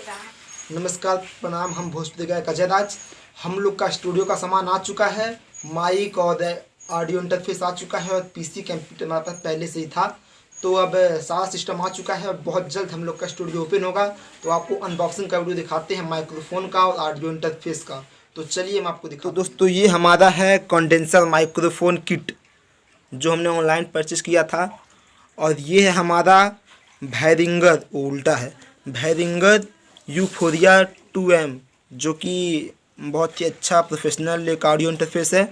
नमस्कार प्रणाम। हम भोजपुरी गायक अजय राज। हम लोग का स्टूडियो का सामान आ चुका है, माइक और ऑडियो इंटरफेस आ चुका है और पीसी कंप्यूटर हमारे पास पहले से ही था। तो अब सारा सिस्टम आ चुका है और बहुत जल्द हम लोग का स्टूडियो ओपन होगा। तो आपको अनबॉक्सिंग का वीडियो दिखाते हैं माइक्रोफोन का और ऑडियो इंटरफेस का। तो चलिए हम आपको दिखाते हैं। तो दोस्तों ये हमारा है कंडेंसर माइक्रोफोन किट जो हमने ऑनलाइन परचेस किया था। और ये है हमारा भैरिंगर, उल्टा है, भैरिंगर यूफोरिया 2M, जो कि बहुत ही अच्छा प्रोफेशनल एक ऑडियो इंटरफेस है।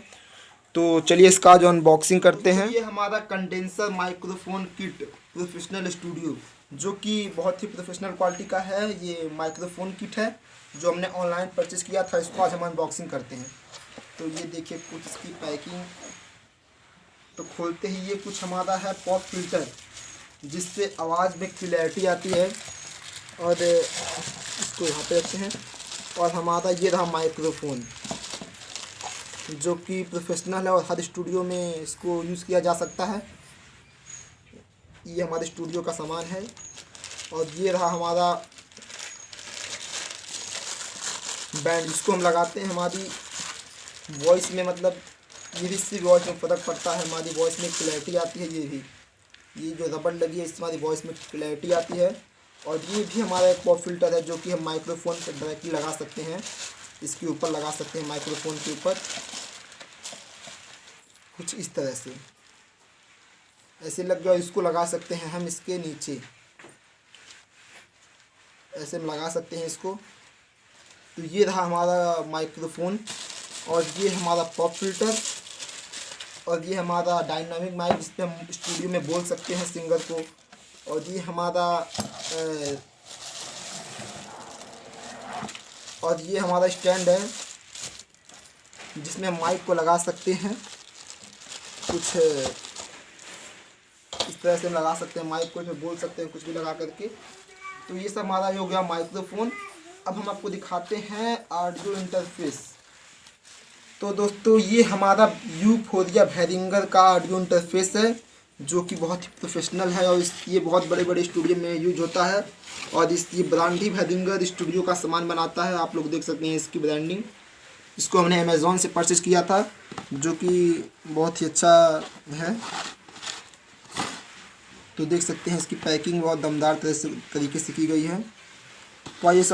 तो चलिए इसका जो अनबॉक्सिंग करते हैं। ये हमारा condenser microphone kit professional studio, जो कि बहुत ही प्रोफेशनल क्वालिटी का है। ये माइक्रोफोन किट है जो हमने ऑनलाइन परचेस किया था। इसको आज हम अनबॉक्सिंग करते हैं। तो ये देखिए कुछ इसकी पैकिंग। तो खोलते ही ये कुछ हमारा है पॉप फिल्टर, जिससे आवाज़ में क्लैरिटी आती है। और इसको यहाँ पे रखते हैं। और हमारा ये रहा माइक्रोफोन, जो कि प्रोफेशनल है और हर स्टूडियो में इसको यूज़ किया जा सकता है। ये हमारे स्टूडियो का सामान है। और ये रहा हमारा बैंड, जिसको हम लगाते हैं हमारी वॉइस में, मतलब ये भी इससे वॉइस में फ़र्क पड़ता है। हमारी वॉइस में क्लैरिटी आती है। ये जो रबड़ लगी है इससे हमारी वॉइस में क्लैरिटी आती है। और ये भी हमारा एक पॉप फिल्टर है, जो कि हम माइक्रोफोन पर डायरेक्टली लगा सकते हैं। इसके ऊपर लगा सकते हैं, माइक्रोफोन के ऊपर कुछ इस तरह से ऐसे लग गया। इसको लगा सकते हैं हम इसके नीचे, ऐसे हम लगा सकते हैं इसको। तो ये रहा हमारा माइक्रोफोन। और ये हमारा पॉप फिल्टर। और ये हमारा डायनामिक माइक, जिस पे हम स्टूडियो में बोल सकते हैं सिंगर को। और ये हमारा स्टैंड है, जिसमें हम माइक को लगा सकते हैं। कुछ इस तरह से हम लगा सकते हैं माइक को, इसमें बोल सकते हैं कुछ भी लगा करके। तो ये सब हमारा हो गया माइक्रोफोन। अब हम आपको दिखाते हैं ऑडियो इंटरफेस। तो दोस्तों ये हमारा यूफोरिया भैरिंगर का ऑडियो इंटरफेस है, जो कि बहुत ही प्रोफेशनल है। और ये बहुत बड़े बड़े स्टूडियो में यूज होता है। और ये ब्रांड ही भैरिंगर स्टूडियो का सामान बनाता है। आप लोग देख सकते हैं इसकी ब्रांडिंग। इसको हमने अमेज़ॉन से परचेस किया था, जो कि बहुत ही अच्छा है। तो देख सकते हैं इसकी पैकिंग बहुत दमदार तरीके से की गई है। तो आइए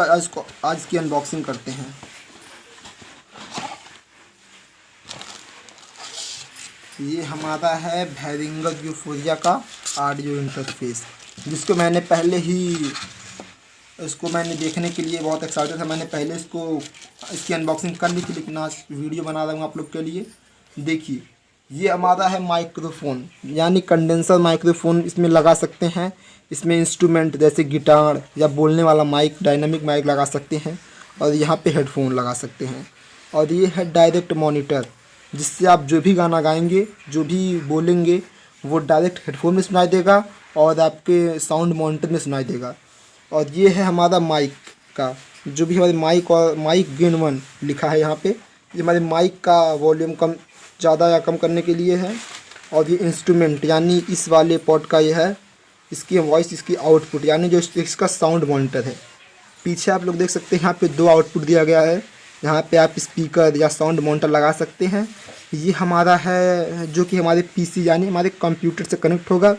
आज इसकी अनबॉक्सिंग करते हैं। ये हमारा है भैरिंगर यूफोरिया का ऑडियो इंटरफेस, जिसको मैंने पहले ही मैंने देखने के लिए बहुत एक्साइटेड था। मैंने पहले इसकी अनबॉक्सिंग कर ली थी, लेकिन आज वीडियो बना रहा हूँ आप लोग के लिए। देखिए ये हमारा है माइक्रोफोन, यानी कंडेंसर माइक्रोफोन इसमें लगा सकते हैं। इसमें इंस्ट्रूमेंट जैसे गिटार या बोलने वाला माइक, डायनामिक माइक लगा सकते हैं। और यहाँ पे हेडफोन लगा सकते हैं। और ये है डायरेक्ट मॉनिटर, जिससे आप जो भी गाना गाएंगे, जो भी बोलेंगे, वो डायरेक्ट हेडफोन में सुनाई देगा और आपके साउंड मॉनिटर में सुनाई देगा। और ये है हमारा माइक का, जो भी हमारे माइक गेन 1 लिखा है यहाँ पे। ये हमारे माइक का वॉल्यूम कम ज़्यादा या कम करने के लिए है। और ये इंस्ट्रूमेंट, यानी इस वाले पोर्ट का ये है, इसकी वॉइस, इसकी आउटपुट, यानी जो इसका साउंड मॉनिटर है। पीछे आप लोग देख सकते हैं यहाँ पे 2 आउटपुट दिया गया है। यहाँ पे आप स्पीकर या साउंड मॉनिटर लगा सकते हैं। ये हमारा है जो कि हमारे पीसी यानी हमारे कंप्यूटर से कनेक्ट होगा।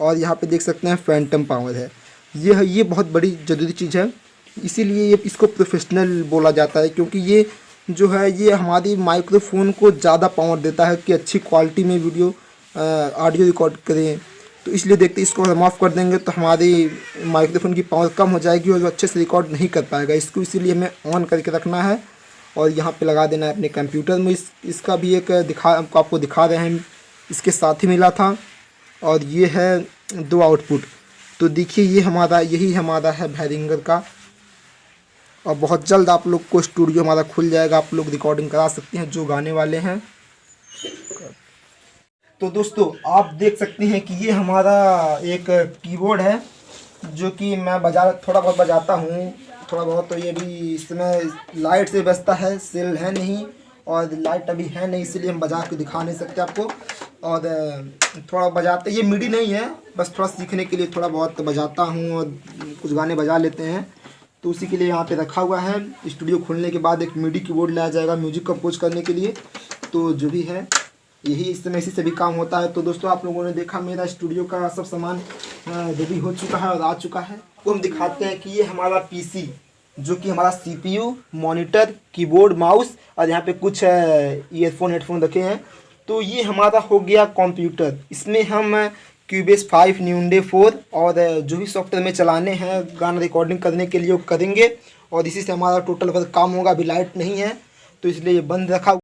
और यहाँ पे देख सकते हैं फैंटम पावर है। ये बहुत बड़ी ज़रूरी चीज़ है, इसीलिए ये इसको प्रोफेशनल बोला जाता है, क्योंकि ये जो है ये हमारी माइक्रोफोन को ज़्यादा पावर देता है कि अच्छी क्वालिटी में वीडियो ऑडियो रिकॉर्ड करें। तो इसलिए देखते इसको हम ऑफ कर देंगे तो हमारी माइक्रोफोन की पावर कम हो जाएगी और वो अच्छे से रिकॉर्ड नहीं कर पाएगा। इसको इसीलिए हमें ऑन करके रखना है और यहाँ पे लगा देना है अपने कंप्यूटर में। इसका भी एक आपको दिखा रहे हैं, इसके साथ ही मिला था। और ये है 2 आउटपुट। तो देखिए यही हमारा है भैरिंगर का। और बहुत जल्द आप लोग को स्टूडियो हमारा खुल जाएगा, आप लोग रिकॉर्डिंग करा सकते हैं जो गाने वाले हैं। तो दोस्तों आप देख सकते हैं कि ये हमारा एक कीबोर्ड है, जो कि मैं थोड़ा बहुत बजाता हूँ थोड़ा बहुत। तो ये भी इसमें लाइट से बजता है, सेल है नहीं और लाइट अभी है नहीं, इसलिए हम बजा के दिखा नहीं सकते आपको। और थोड़ा बजाते, ये मिडी नहीं है, बस थोड़ा सीखने के लिए थोड़ा बहुत बजाता हूँ और कुछ गाने बजा लेते हैं। तो उसी के लिए यहाँ पे रखा हुआ है। स्टूडियो खोलने के बाद एक मिडी कीबोर्ड लाया जाएगा म्यूजिक कंपोज करने के लिए। तो जो भी है यही इस समय इसी से भी काम होता है। तो दोस्तों आप लोगों ने देखा मेरा स्टूडियो का सब सामान रेडी हो चुका है और आ चुका है। तो हम दिखाते हैं कि ये हमारा पीसी जो कि हमारा सीपीयू, मॉनिटर, कीबोर्ड, माउस और यहाँ पे कुछ ईयरफोन हेडफोन रखे हैं। तो ये हमारा हो गया कंप्यूटर। इसमें हम क्यूबेस 5, न्यूनडे 4 और जो भी सॉफ्टवेयर में चलाने हैं गाना रिकॉर्डिंग करने के लिए वो करेंगे और इसी से हमारा टोटल वर्क काम होगा। अभी लाइट नहीं है तो इसलिए ये बंद रखा